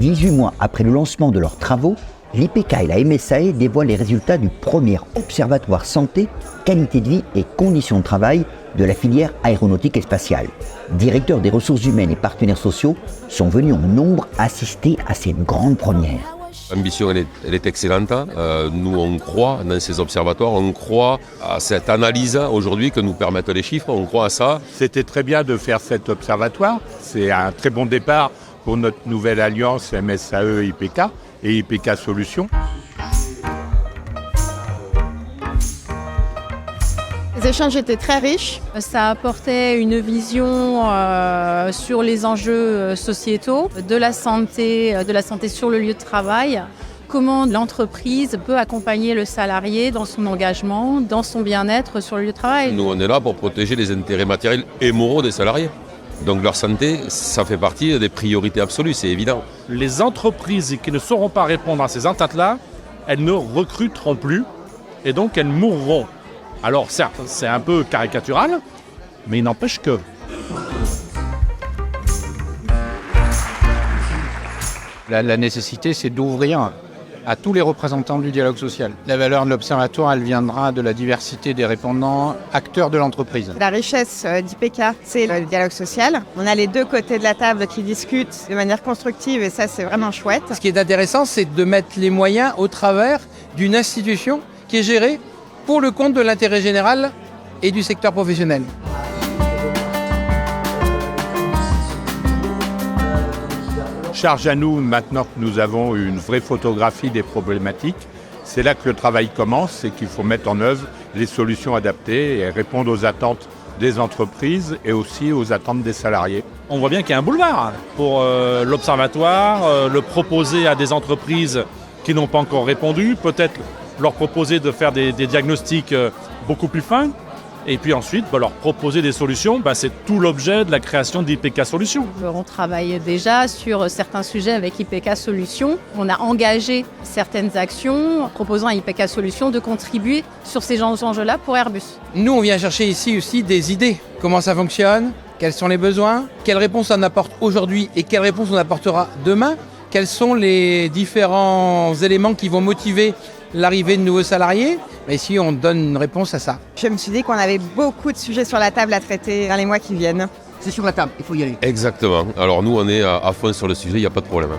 18 mois après le lancement de leurs travaux, l'IPK et la MSAE dévoilent les résultats du premier observatoire santé, qualité de vie et conditions de travail de la filière aéronautique et spatiale. Directeurs des ressources humaines et partenaires sociaux sont venus en nombre assister à cette grande première. L'ambition, elle est excellente. Nous, on croit dans ces observatoires, on croit à cette analyse aujourd'hui que nous permettent les chiffres, on croit à ça. C'était très bien de faire cet observatoire. C'est un très bon départ pour notre nouvelle alliance MSAE-IPK et IPK Solutions. Les échanges étaient très riches. Ça apportait une vision sur les enjeux sociétaux, de la santé sur le lieu de travail, comment l'entreprise peut accompagner le salarié dans son engagement, dans son bien-être sur le lieu de travail. Nous, on est là pour protéger les intérêts matériels et moraux des salariés. Donc leur santé, ça fait partie des priorités absolues, c'est évident. Les entreprises qui ne sauront pas répondre à ces attentes-là, elles ne recruteront plus et donc elles mourront. Alors certes, c'est un peu caricatural, mais il n'empêche que... La nécessité, c'est d'ouvrir à tous les représentants du dialogue social. La valeur de l'observatoire, elle viendra de la diversité des répondants, acteurs de l'entreprise. La richesse d'IPK, c'est le dialogue social. On a les deux côtés de la table qui discutent de manière constructive et ça, c'est vraiment chouette. Ce qui est intéressant, c'est de mettre les moyens au travers d'une institution qui est gérée pour le compte de l'intérêt général et du secteur professionnel. Charge à nous, maintenant que nous avons une vraie photographie des problématiques, c'est là que le travail commence, c'est qu'il faut mettre en œuvre les solutions adaptées et répondre aux attentes des entreprises et aussi aux attentes des salariés. On voit bien qu'il y a un boulevard pour l'observatoire, le proposer à des entreprises qui n'ont pas encore répondu, peut-être leur proposer de faire des diagnostics beaucoup plus fins, et puis ensuite leur proposer des solutions. C'est tout l'objet de la création d'IPK Solutions. On travaille déjà sur certains sujets avec IPK Solutions. On a engagé certaines actions proposant à IPK Solutions de contribuer sur ces enjeux-là pour Airbus. Nous, on vient chercher ici aussi des idées. Comment ça fonctionne? Quels sont les besoins? Quelles réponses on apporte aujourd'hui et quelles réponses on apportera demain? Quels sont les différents éléments qui vont motiver l'arrivée de nouveaux salariés? Mais ici, on donne une réponse à ça. Je me suis dit qu'on avait beaucoup de sujets sur la table à traiter dans les mois qui viennent. C'est sur la table, il faut y aller. Exactement. Alors nous, on est à fond sur le sujet, il n'y a pas de problème.